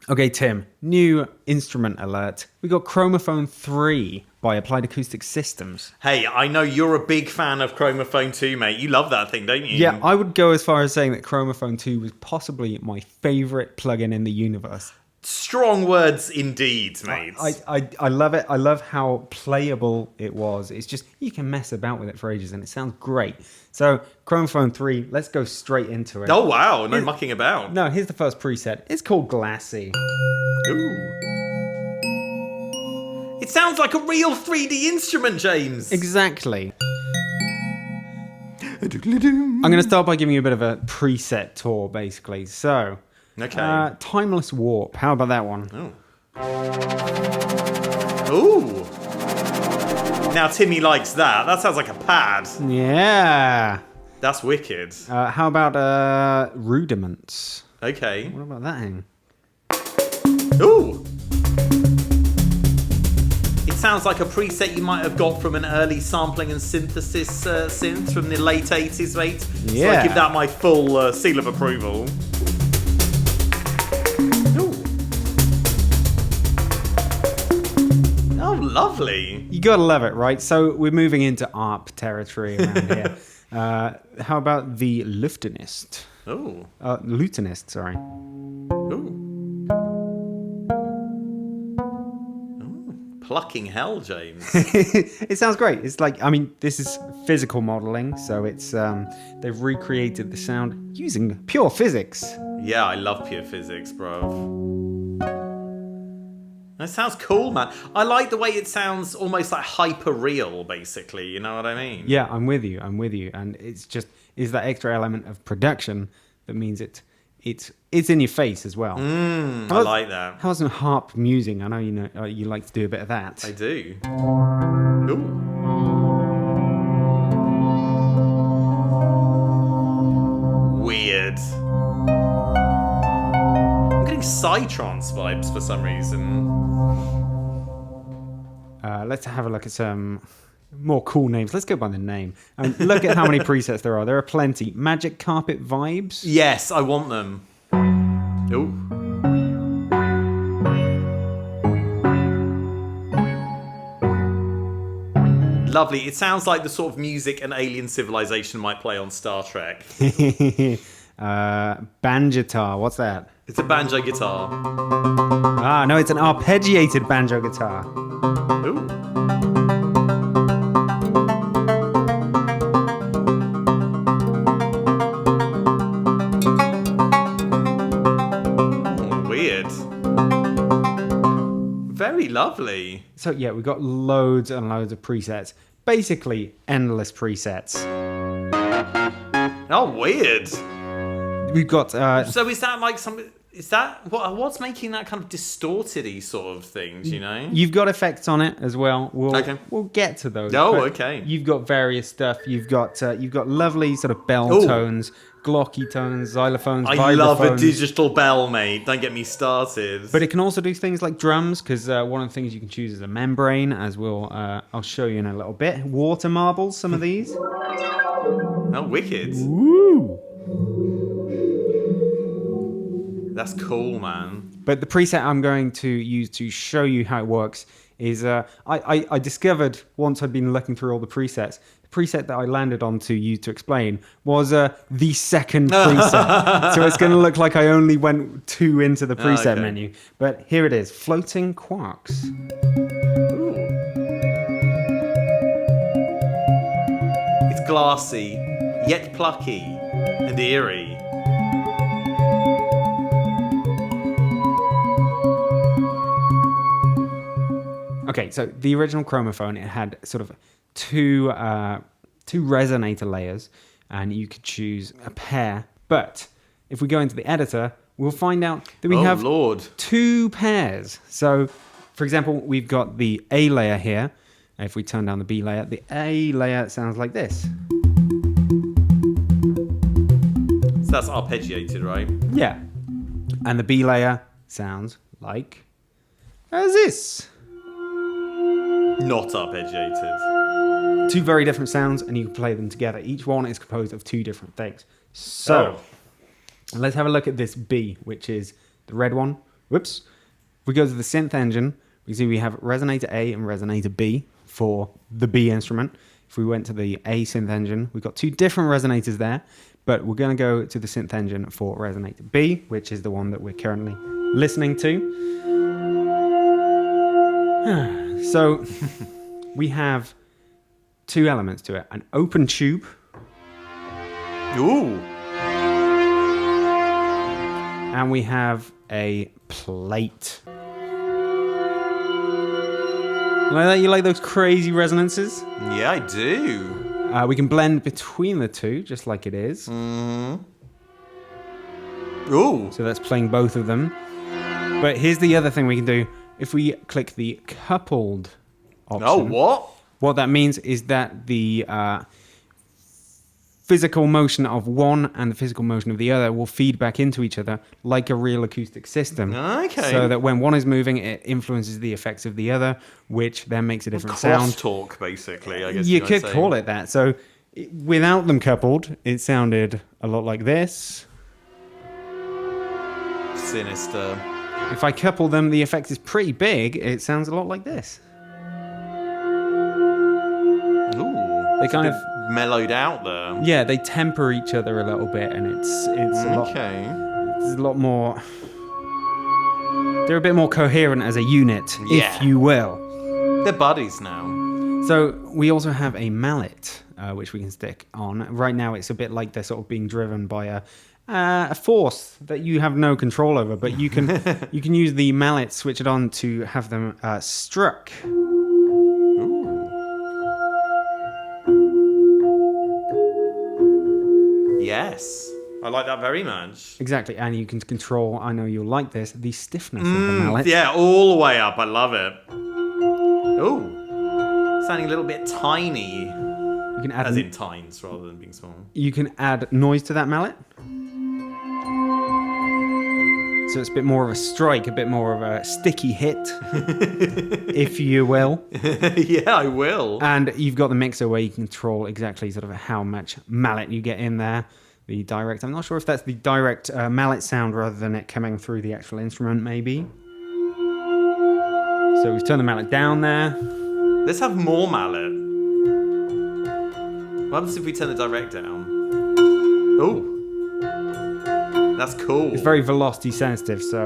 Okay, Tim, new instrument alert. We got Chromaphone 3 by Applied Acoustics Systems. Hey, I know you're a big fan of Chromaphone too, mate. You love that thing, don't you? Yeah, I would go as far as saying that Chromaphone 2 was possibly my favorite plugin in the universe. Strong words indeed, mate. I love it. I love how playable it was. It's just, you can mess about with it for ages and it sounds great. So, Chromaphone 3, let's go straight into it. Oh, wow. No mucking about. No, here's the first preset. It's called Glassy. Ooh. It sounds like a real 3D instrument, James. Exactly. I'm going to start by giving you a bit of a preset tour, basically. So, Okay. Timeless Warp. How about that one? Ooh. Now Timmy likes that. That sounds like a pad. Yeah. That's wicked. How about Rudiments? Okay. What about that thing? Ooh. It sounds like a preset you might have got from an early sampling and synthesis synth from the late 80s, mate. Yeah. So I give that my full seal of approval. Oh, lovely. You gotta love it, right? So we're moving into ARP territory around here. How about the Lutenist? Ooh. Lutenist, sorry. Ooh. Plucking hell, James. It sounds great. It's like, I mean, this is physical modeling, so it's they've recreated the sound using pure physics. Yeah, I love pure physics, bro. That sounds cool, man. I like the way it sounds almost like hyper real, basically. You know what I mean? Yeah, I'm with you. And it's just is that extra element of production that means it's in your face as well. I like that. How's some harp musing? I know you like to do a bit of that. I do. Ooh. Weird. I'm getting psytrance vibes for some reason. Let's have a look at some more cool names. Let's go by the name. Look at how many presets there are. There are plenty. Magic Carpet Vibes. Yes, I want them. Ooh. Lovely. It sounds like the sort of music an alien civilization might play on Star Trek. Banjitar. What's that? It's a banjo guitar. Ah, no, it's an arpeggiated banjo guitar. Ooh. Weird. Very lovely. So yeah, we've got loads and loads of presets. Basically, endless presets. Oh, weird. We've got... So is that like some... Is that... What's making that kind of distorted-y sort of thing, do you know? You've got effects on it as well. We'll get to those. Oh, but okay. You've got various stuff. You've got lovely sort of bell tones, glocky tones, xylophones, I love a vibraphones. digital bell, mate. Don't get me started. But it can also do things like drums, because one of the things you can choose is a membrane, as I'll show you in a little bit. Water marbles, some of these. Oh, wicked. Woo! That's cool, man. But the preset I'm going to use to show you how it works is I discovered once I'd been looking through all the presets, the preset that I landed on to use to explain was the second preset. So it's going to look like I only went 2 into the preset menu. But here it is, Floating Quarks. Ooh. It's glassy, yet plucky and eerie. Okay, so the original Chromaphone, it had sort of two resonator layers, and you could choose a pair. But if we go into the editor, we'll find out that we have Lord. 2 pairs. So, for example, we've got the A layer here. If we turn down the B layer, the A layer sounds like this. So that's arpeggiated, right? Yeah. And the B layer sounds like this. Not arpeggiated. 2 very different sounds, and you can play them together. Each one is composed of 2 different things. So, let's have a look at this B, which is the red one Whoops. If we go to the synth engine, we see we have resonator A and resonator B for the B instrument. If we went to the A synth engine, we've got two different resonators there, but we're going to go to the synth engine for resonator B, which is the one that we're currently listening to. So we have two elements to it, an open tube. Ooh. And we have a plate. Like that? You like those crazy resonances? Yeah, I do. We can blend between the two, just like it is. Ooh. So that's playing both of them. But here's the other thing we can do. If we click the coupled option. Oh, what? What that means is that the physical motion of one and the physical motion of the other will feed back into each other like a real acoustic system. Okay. So that when one is moving, it influences the effects of the other, which then makes a different sound. Crosstalk, basically, I guess You might could say. call it that. So without them coupled, it sounded a lot like this. Sinister. If I couple them, the effect is pretty big. It sounds a lot like this. Ooh. They kind of mellowed out there. Yeah, they temper each other a little bit, and it's Okay. a lot more. They're a bit more coherent as a unit, Yeah. if you will. They're buddies now. So we also have a mallet, which we can stick on. Right now, it's a bit like they're sort of being driven by a force that you have no control over, but you can you can use the mallet, switch it on to have them struck. Yes. I like that very much. Exactly, and you can control, I know you'll like this, the stiffness of the mallet. Yeah, all the way up. I love it. Ooh. Sounding a little bit tiny. You can add As in tines rather than being small. You can add noise to that mallet. So it's a bit more of a strike, a bit more of a sticky hit, if you will. Yeah, I will. And you've got the mixer where you control exactly sort of how much mallet you get in there. The direct, I'm not sure if that's the direct mallet sound rather than it coming through the actual instrument, maybe. So we've turned the mallet down there. Let's have more mallet. What happens if we turn the direct down? Oh. That's cool. It's very velocity sensitive, so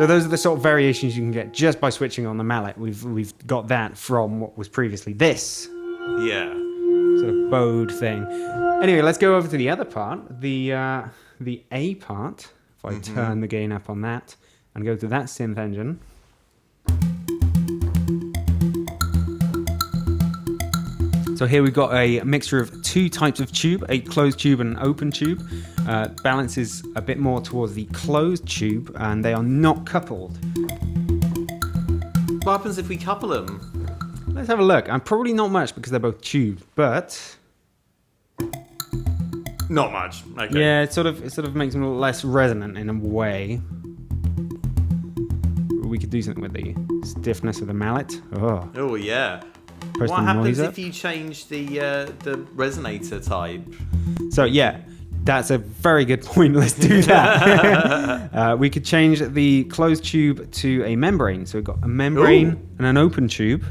those are the sort of variations you can get just by switching on the mallet. We've got that from what was previously this Yeah. sort of bowed thing. Anyway, let's go over to the other part, the A part. If I turn the gain up on that and go to that synth engine. So here we've got a mixture of two types of tube, a closed tube and an open tube. Balance is a bit more towards the closed tube, and they are not coupled. What happens if we couple them? Let's have a look. Probably not much because they're both tubed, but Not much. Okay. yeah, it sort of makes them less resonant in a way. We could do something with the stiffness of the mallet. Oh, Oh yeah. press What the happens noise up. if you change the resonator type? So yeah, that's a very good point. Let's do that. We could change the closed tube to a membrane. So we've got a membrane and an open tube.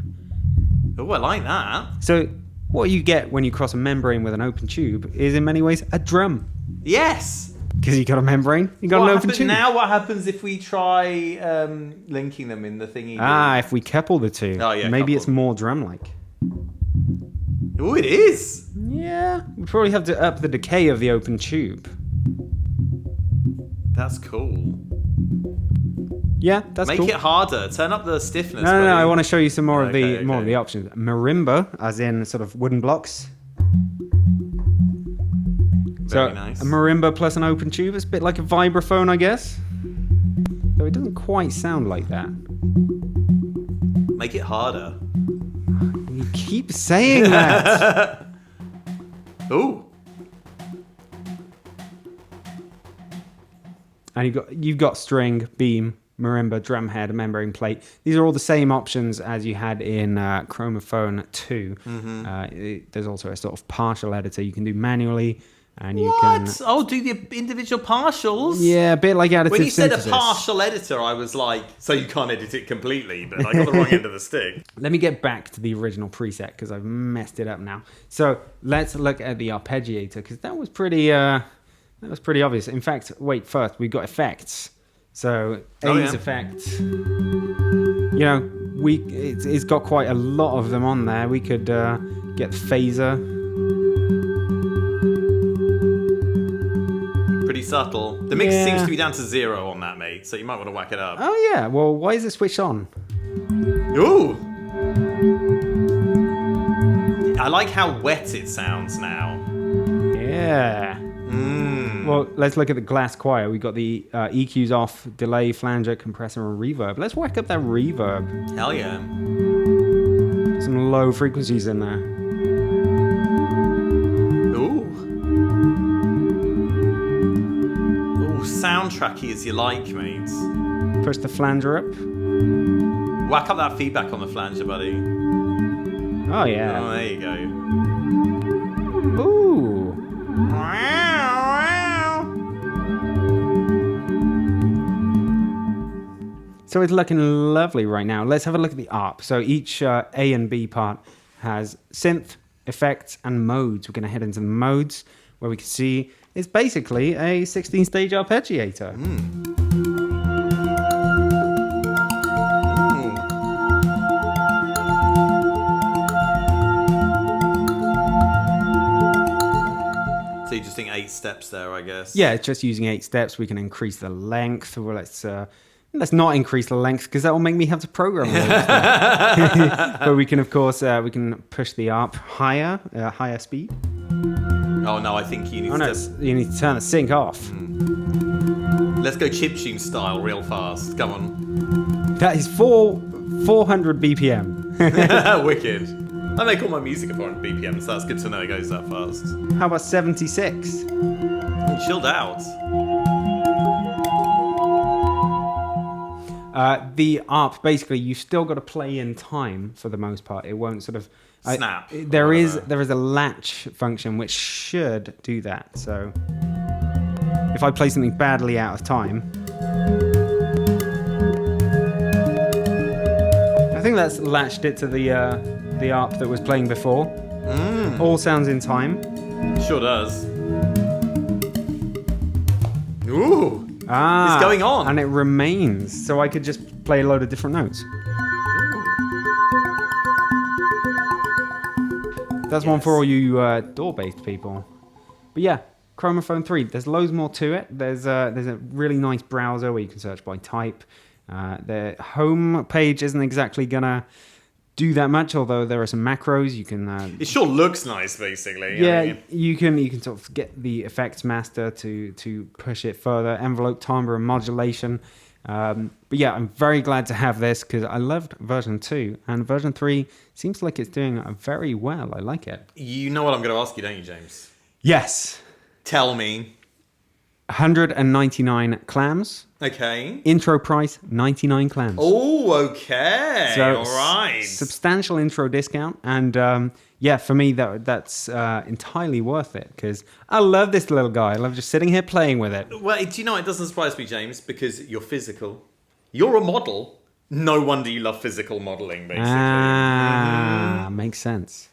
Oh, I like that. So what you get when you cross a membrane with an open tube is in many ways a drum. Yes. Because you got a membrane, you got an open tube. Now what happens if we try linking them in the thingy? If we couple the two, Oh, yeah, maybe couple. it's more drum-like. Oh, it is. Yeah, we probably have to up the decay of the open tube. That's cool. Yeah, that's Make cool. it harder. Turn up the stiffness. No, buddy. I want to show you some more of the Okay. options. Marimba, as in sort of wooden blocks. Very nice. A marimba plus an open tube. It's a bit like a vibraphone, I guess. Though it doesn't quite sound like that. Make it harder. You keep saying that. Ooh. And you've got string, beam, marimba, drum head, membrane plate. These are all the same options as you had in Chromaphone 2. There's also a sort of partial editor you can do manually. And you What? can... Oh, do the individual partials? Yeah, a bit like additive When you said synthesis. a partial editor, I was like, so you can't edit it completely, but I got the wrong end of the stick. Let me get back to the original preset because I've messed it up now. So let's look at the arpeggiator because that was pretty obvious. In fact, wait, first we've got effects. So A's effects. You know, it's got quite a lot of them on there. We could get the phaser. Pretty subtle. The mix seems to be down to 0 on that, mate, so you might want to whack it up. Oh yeah, well, why is it switched on? Ooh! I like how wet it sounds now. Yeah. Well, let's look at the glass choir. We've got the EQs off, delay, flanger, compressor, and reverb. Let's whack up that reverb. Hell yeah. Some low frequencies in there. Ooh, soundtracky as you like, mate. Push the flanger up. Whack up that feedback on the flanger, buddy. Oh, yeah. Oh, there you go. Ooh. So it's looking lovely right now. Let's have a look at the ARP. So each A and B part has synth, effects, and modes. We're going to head into the modes where we can see it's basically a 16-stage arpeggiator. So you're just doing 8 steps there, I guess. Yeah, it's just using 8 steps. We can increase the length. Well, let's not increase the length because that will make me have to program it. But we can, of course, we can push the ARP higher speed. Oh no, I think you need You need to turn the sync off. Let's go chiptune style real fast. Come on. That is 400 BPM. Wicked. I make all my music at 400 BPM, so that's good to know it goes that fast. How about 76? Chilled out. The ARP, basically, you've still got to play in time for the most part. It won't sort of snap. There is a latch function which should do that. So if I play something badly out of time, I think that's latched it to the ARP that was playing before. All sounds in time. Sure does. Ooh. Ah, it's going on. And it remains. So I could just play a load of different notes. That's one for all you DAW-based people. But yeah, Chromaphone 3. There's loads more to it. There's a really nice browser where you can search by type. The home page isn't exactly gonna do that much, although there are some macros you can. It sure looks nice, basically. Yeah, you can sort of get the effects master to push it further, envelope, timbre, and modulation. But yeah, I'm very glad to have this because I loved version 2, and version 3 seems like it's doing very well. I like it. You know what I'm going to ask you, don't you, James? Yes. Tell me. 199 clams. Okay. Intro price, 99 clams. Oh, okay. So, all right. Substantial intro discount. And yeah, for me, that's entirely worth it because I love this little guy. I love just sitting here playing with it. Well, do you know, it doesn't surprise me, James, because you're physical. You're a model. No wonder you love physical modeling, basically. Ah, makes sense.